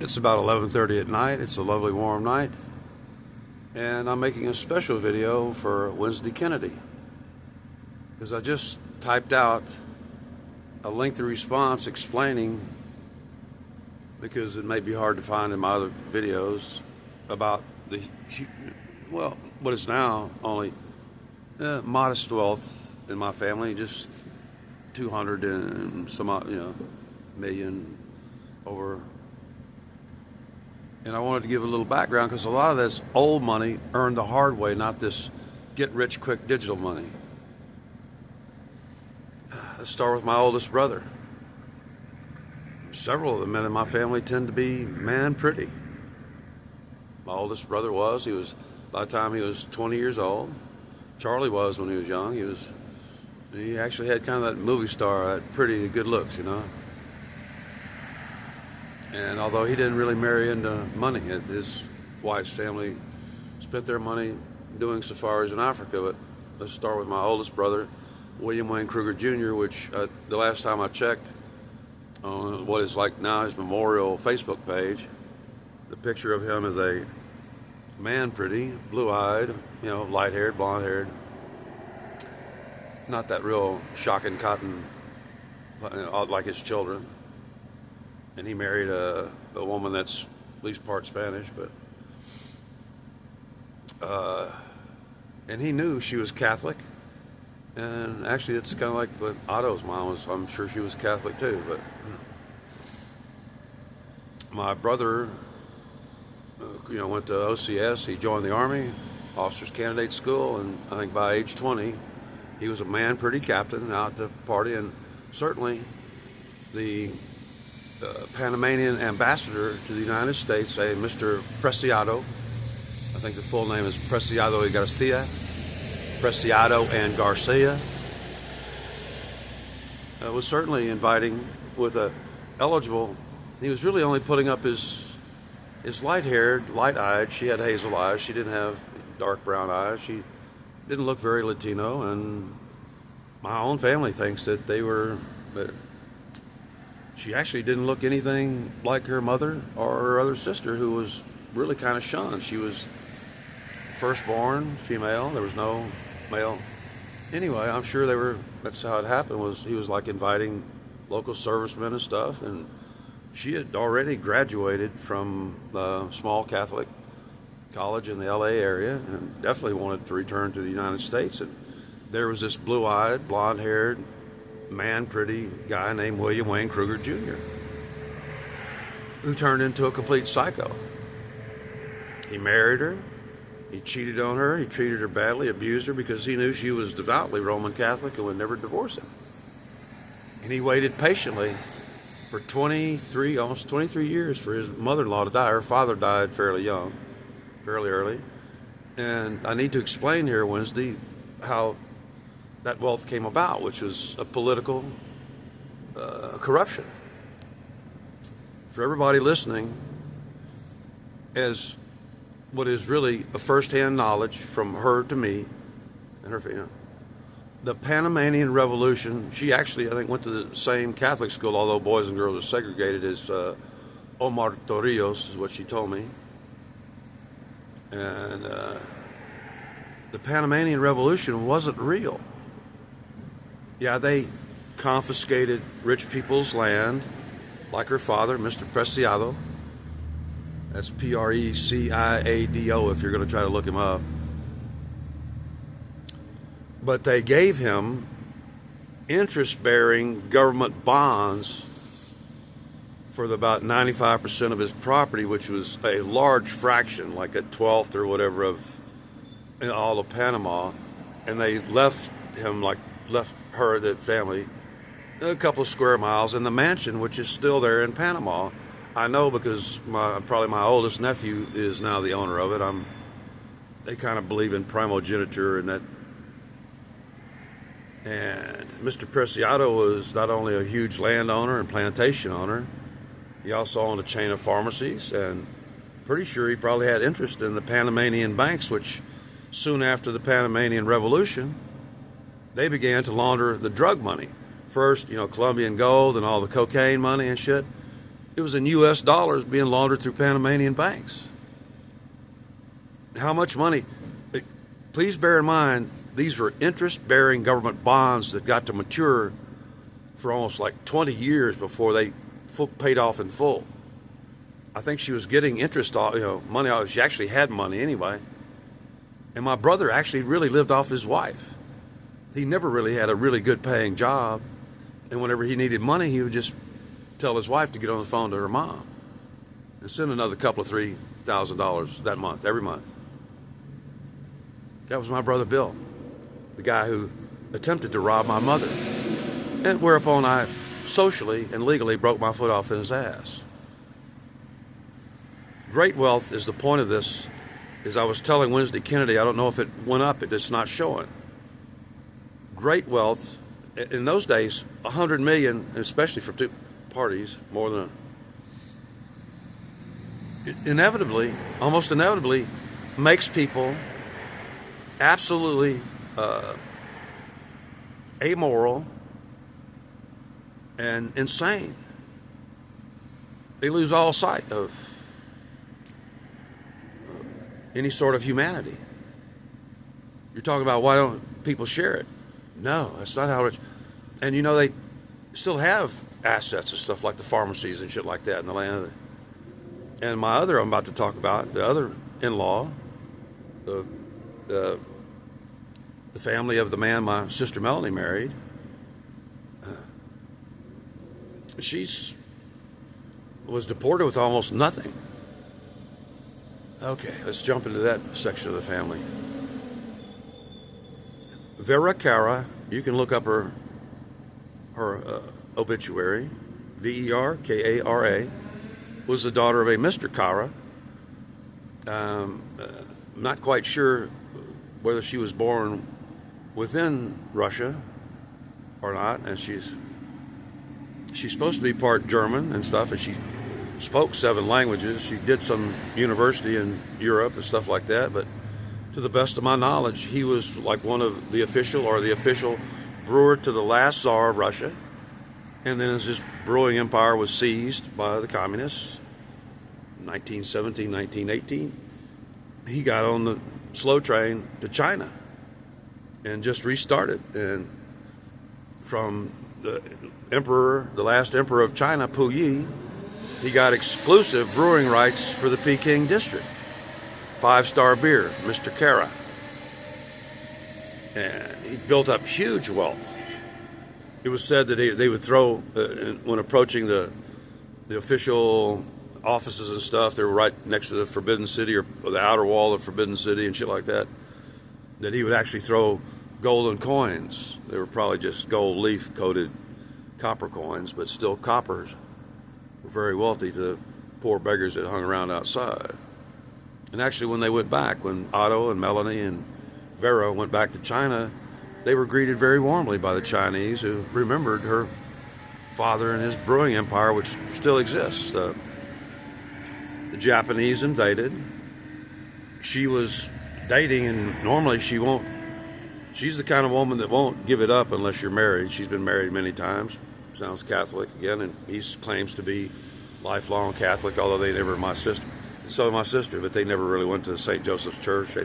It's about 11:30 at night. It's a lovely warm night. And I'm making a special video for Wednesday Kennedy. Because I just typed out a lengthy response explaining, because it may be hard to find in my other videos, about what is now only modest wealth in my family, just 200 and some odd, million over. And I wanted to give a little background because a lot of this old money earned the hard way, not this get-rich-quick digital money. Let's start with my oldest brother. Several of the men in my family tend to be man pretty. My oldest brother by the time he was 20 years old. Charlie was when he was young. He actually had kind of that movie star, that pretty good looks, And although he didn't really marry into money, his wife's family spent their money doing safaris in Africa. But let's start with my oldest brother, William Wayne Kruger Jr., which the last time I checked on what is like now his memorial Facebook page, the picture of him is a man pretty, blue-eyed, light-haired, blonde-haired, not that real shocking cotton like his children. And he married a woman that's at least part Spanish, and he knew she was Catholic. And actually, it's kind of like what Otto's mom was. I'm sure she was Catholic too. But my brother, went to OCS. He joined the Army, Officers Candidate School, and I think by age 20, he was a man pretty captain out to party, and certainly the Panamanian ambassador to the United States, a Mr. Preciado. I think the full name is Preciado y Garcia. Preciado and Garcia. Was certainly inviting with a eligible. He was really only putting up his light-haired, light-eyed. She had hazel eyes. She didn't have dark brown eyes. She didn't look very Latino, and my own family thinks that they were. She actually didn't look anything like her mother or her other sister, who was really kind of shunned. She was firstborn female. There was no male. Anyway, I'm sure that's how it happened. He was like inviting local servicemen and stuff, and she had already graduated from a small Catholic college in the LA area and definitely wanted to return to the United States. And there was this blue-eyed, blonde-haired, man pretty guy named William Wayne Kruger Jr., who turned into a complete psycho. He married her, he cheated on her, he treated her badly, abused her, because he knew she was devoutly Roman Catholic and would never divorce him. And he waited patiently for almost 23 years for his mother-in-law to die. Her father died fairly early. And I need to explain here Wednesday how that wealth came about, which was a political corruption. For everybody listening, as what is really a first-hand knowledge from her to me and her, the Panamanian Revolution. She actually, I think, went to the same Catholic school, although boys and girls are segregated, as Omar Torrijos, is what she told me. And the Panamanian Revolution wasn't real. Yeah, they confiscated rich people's land, like her father, Mr. Preciado. That's Preciado if you're going to try to look him up. But they gave him interest-bearing government bonds for about 95% of his property, which was a large fraction, like a 12th or whatever of all of Panama. And they left her, that family, a couple of square miles in the mansion, which is still there in Panama. I know because probably my oldest nephew is now the owner of it. They kind of believe in primogeniture and that. And Mr. Preciado was not only a huge landowner and plantation owner, he also owned a chain of pharmacies, and pretty sure he probably had interest in the Panamanian banks, which soon after the Panamanian Revolution, they began to launder the drug money. First, Colombian gold and all the cocaine money and shit. it was in U.S. dollars being laundered through Panamanian banks. How much money? Please bear in mind, these were interest-bearing government bonds that got to mature for almost like 20 years before they paid off in full. I think she was getting interest, money. She actually had money anyway. And my brother actually really lived off his wife. He never really had a really good paying job. And whenever he needed money, he would just tell his wife to get on the phone to her mom and send another couple of $3,000 that month, every month. That was my brother Bill, the guy who attempted to rob my mother. And whereupon I socially and legally broke my foot off in his ass. Great wealth is the point of this. As I was telling Wednesday Kennedy, I don't know if it went up, it's not showing. Great wealth, in those days, 100 million, especially for two parties, more than almost inevitably, makes people absolutely amoral and insane. They lose all sight of any sort of humanity. You're talking about why don't people share it? No, that's not how it. And they still have assets and stuff like the pharmacies and shit like that in the land. And my other, I'm about to talk about, the other in-law, the family of the man my sister Melanie married, was deported with almost nothing. Okay, let's jump into that section of the family. Vera Cara, you can look up her obituary. Verkara, was the daughter of a Mr. Cara. I'm not quite sure whether she was born within Russia or not, and she's supposed to be part German and stuff, and she spoke 7 languages. She did some university in Europe and stuff like that, but to the best of my knowledge, he was like one of the official brewer to the last Tsar of Russia. And then as his brewing empire was seized by the communists in 1917, 1918, he got on the slow train to China and just restarted. And from the last emperor of China, Puyi, he got exclusive brewing rights for the Peking district. 5-star beer, Mr. Cara. And he built up huge wealth. It was said that they would throw, when approaching the official offices and stuff, they were right next to the Forbidden City or the outer wall of Forbidden City and shit like that, that he would actually throw golden coins. They were probably just gold leaf coated copper coins, but still coppers were very wealthy to the poor beggars that hung around outside. And actually, when they went back, when Otto and Melanie and Vera went back to China, they were greeted very warmly by the Chinese, who remembered her father and his brewing empire, which still exists. The Japanese invaded. She was dating, and normally she's the kind of woman that won't give it up unless you're married. She's been married many times. Sounds Catholic again, and he claims to be lifelong Catholic, although they never, my sister, but they never really went to St. Joseph's Church.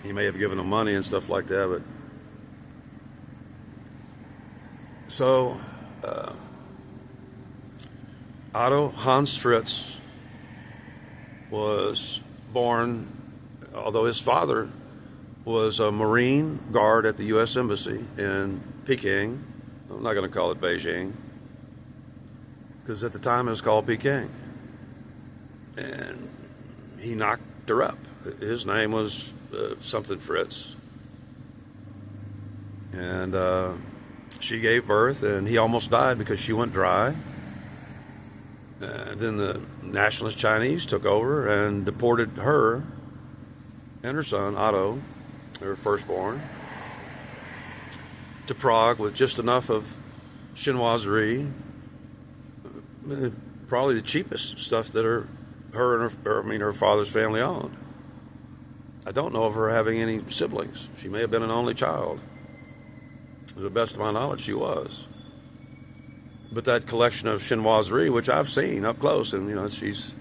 He may have given them money and stuff like that, but so Otto Hans Fritz was born, although his father was a Marine guard at the U.S. Embassy in Peking. I'm not going to call it Beijing, because at the time it was called Peking. And he knocked her up. His name was something Fritz. And she gave birth, and he almost died because she went dry. Then the nationalist Chinese took over and deported her and her son, Otto, her firstborn, to Prague with just enough of chinoiserie, probably the cheapest stuff that her and her father's family owned. I don't know of her having any siblings. She may have been an only child. To the best of my knowledge, she was. But that collection of chinoiserie, which I've seen up close, and she's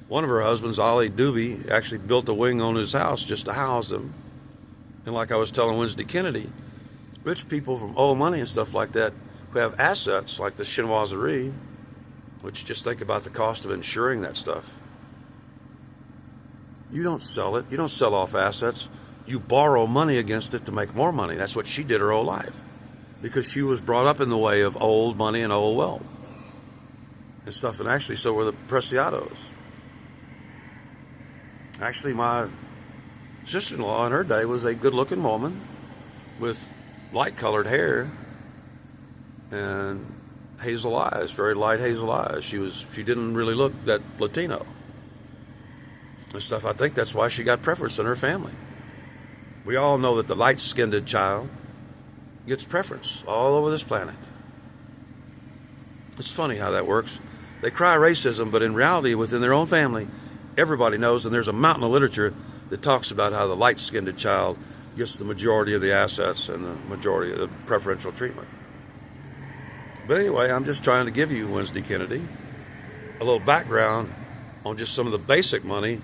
one of her husbands, Ollie Doobie, actually built a wing on his house just to house them. And like I was telling Wednesday Kennedy, rich people from old money and stuff like that who have assets like the chinoiserie, which just think about the cost of insuring that stuff. You don't sell it. You don't sell off assets. You borrow money against it to make more money. That's what she did her whole life, because she was brought up in the way of old money and old wealth and stuff. And actually, so were the Preciados. Actually, my sister-in-law in her day was a good-looking woman with light-colored hair and hazel eyes, very light hazel eyes. She didn't really look that Latino and stuff. I think that's why she got preference in her family. We all know that the light-skinned child gets preference all over this planet. It's funny how that works. They cry racism, but in reality, within their own family, everybody knows, and there's a mountain of literature that talks about how the light-skinned child gets the majority of the assets and the majority of the preferential treatment. But anyway, I'm just trying to give you, Wednesday Kennedy, a little background on just some of the basic money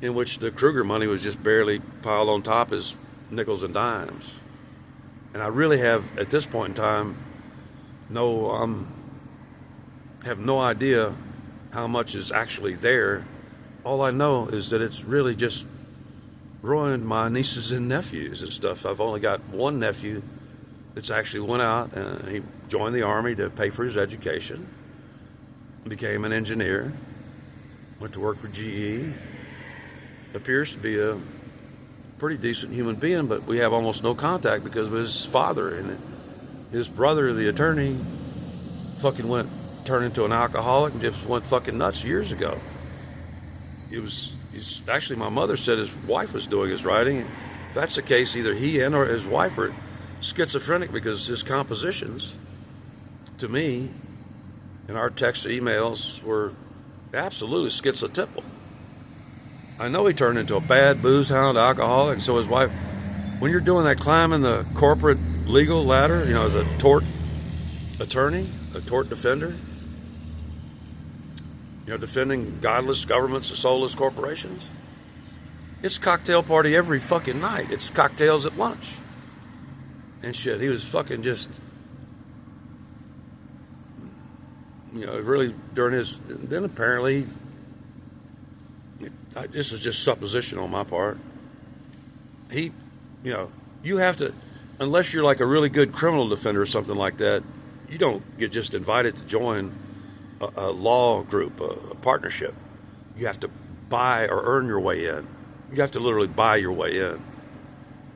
in which the Kruger money was just barely piled on top as nickels and dimes. And I really have, at this point in time, have no idea how much is actually there. All I know is that it's really just ruined my nieces and nephews and stuff. I've only got one nephew that's actually went out and he joined the Army to pay for his education, became an engineer, went to work for GE, appears to be a pretty decent human being, but we have almost no contact because of his father. And his brother, the attorney, turned into an alcoholic and just went fucking nuts years ago. He's actually, my mother said his wife was doing his writing. If that's the case, either he and or his wife are schizophrenic, because his compositions, to me, in our text emails, were absolutely schizotypal. I know he turned into a bad booze hound alcoholic, so his wife, when you're doing that, climbing the corporate legal ladder, as a tort attorney, a tort defender, defending godless governments and soulless corporations, it's cocktail party every fucking night. It's cocktails at lunch and shit. He was fucking just, really during his, then apparently, this is just supposition on my part. You have to, unless you're like a really good criminal defender or something like that, you don't get just invited to join a law group, a partnership. You have to buy or earn your way in. You have to literally buy your way in,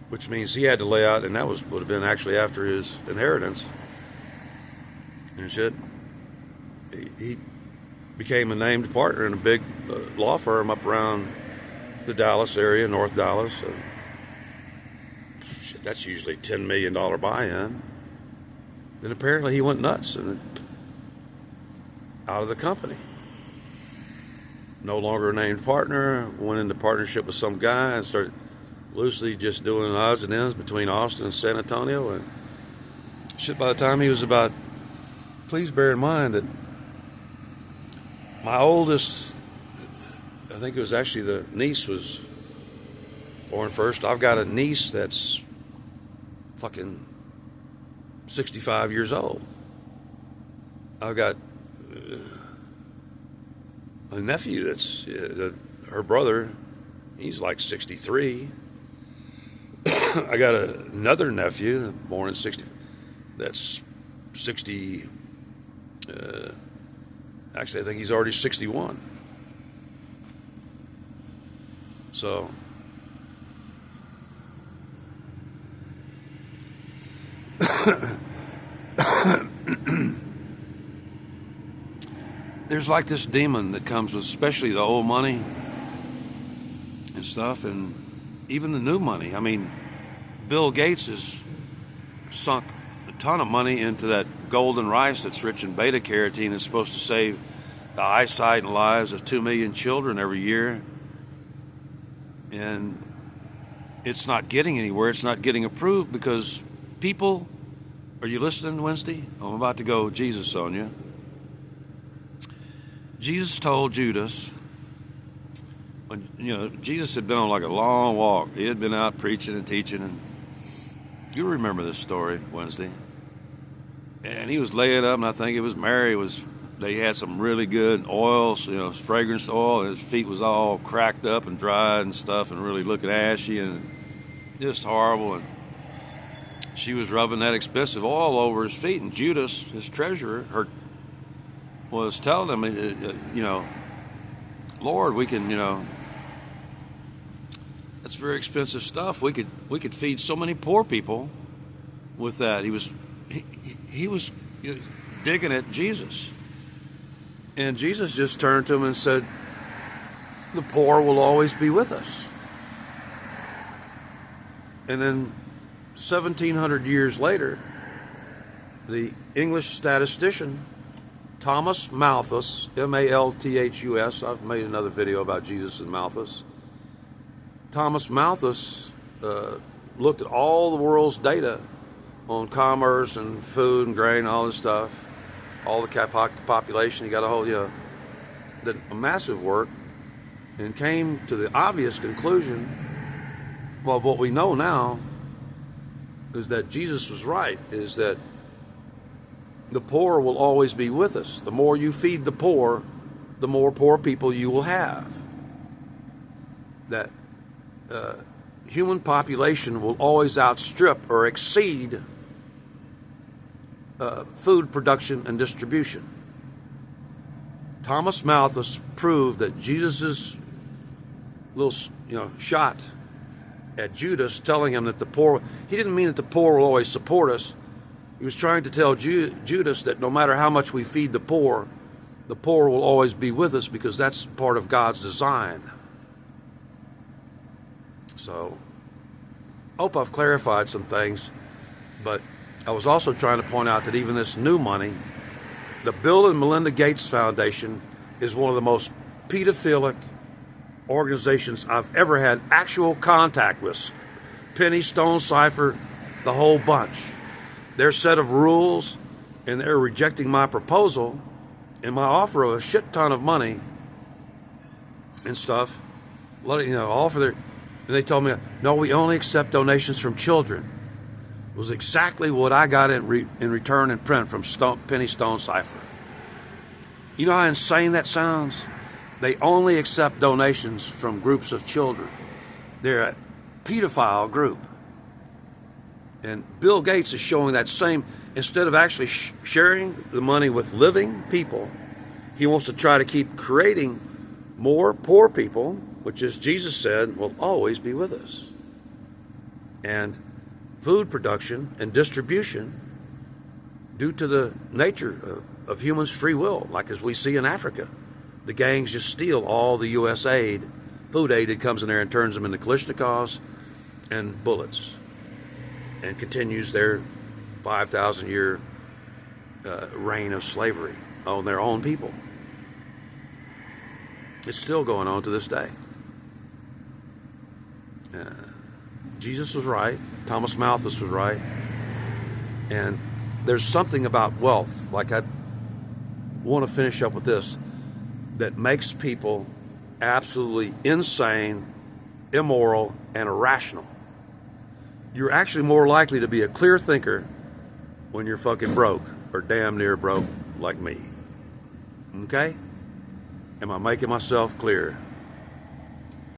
which means he had to lay out, and that would have been actually after his inheritance and shit. He became a named partner in a big law firm up around the Dallas area, North Dallas. Shit, that's usually $10 million buy-in. Then apparently he went nuts and out of the company. No longer a named partner, went into partnership with some guy and started loosely just doing odds and ends between Austin and San Antonio. And shit, by the time he was about, please bear in mind that my oldest, I think it was actually the niece, was born first. I've got a niece that's fucking 65 years old. I've got a nephew that's her brother, he's like 63. I got another nephew born in 60, that's 60, actually I think he's already 61. So there's like this demon that comes with especially the old money and stuff, and even the new money. I mean, Bill Gates has sunk a ton of money into that golden rice that's rich in beta carotene and supposed to save the eyesight and lives of 2 million children every year. And it's not getting anywhere. It's not getting approved because people Are you listening, Wednesday? I'm about to go Jesus on you. Jesus told Judas, Jesus had been on like a long walk. He had been out preaching and teaching, and you remember this story, Wednesday. And he was laying up, and I think it was Mary they had some really good oils, fragrance oil, and his feet was all cracked up and dried and stuff and really looking ashy and just horrible. And she was rubbing that expensive oil over his feet, and Judas, his treasurer, was telling him, Lord, we can, that's very expensive stuff. We could feed so many poor people with that. He was digging at Jesus. And Jesus just turned to him and said, the poor will always be with us. And then 1,700 years later, the English statistician Thomas Malthus, Malthus, I've made another video about Jesus and Malthus. Thomas Malthus looked at all the world's data on commerce and food and grain and all this stuff, all the population. He got a whole, did a massive work and came to the obvious conclusion, well, what we know now is that Jesus was right, is that the poor will always be with us. The more you feed the more poor people you will have. That human population will always outstrip or exceed food production and distribution. Thomas Malthus proved that Jesus' little, shot at Judas, telling him that the poor, he didn't mean that the poor will always support us. He was trying to tell Judas that no matter how much we feed the poor will always be with us, because that's part of God's design. So, I hope I've clarified some things, but I was also trying to point out that even this new money, the Bill and Melinda Gates Foundation is one of the most pedophilic organizations I've ever had actual contact with. Penny Stonecipher, the whole bunch. Their set of rules, and they're rejecting my proposal and my offer of a shit ton of money and stuff. All for their, and they told me, no, we only accept donations from children. It was exactly what I got in return in print from Penny Stonecipher. You know how insane that sounds? They only accept donations from groups of children. They're a pedophile group. And Bill Gates is showing that same, instead of actually sharing the money with living people, he wants to try to keep creating more poor people, which, as Jesus said, will always be with us. And food production and distribution, due to the nature of humans' free will, like as we see in Africa. The gangs just steal all the U.S. aid, food aid that comes in there, and turns them into Kalashnikovs and bullets, and continues their 5,000-year reign of slavery on their own people. It's still going on to this day. Jesus was right. Thomas Malthus was right. And there's something about wealth, like I want to finish up with this, that makes people absolutely insane, immoral, and irrational. You're actually more likely to be a clear thinker when you're fucking broke, or damn near broke like me. Okay? Am I making myself clear?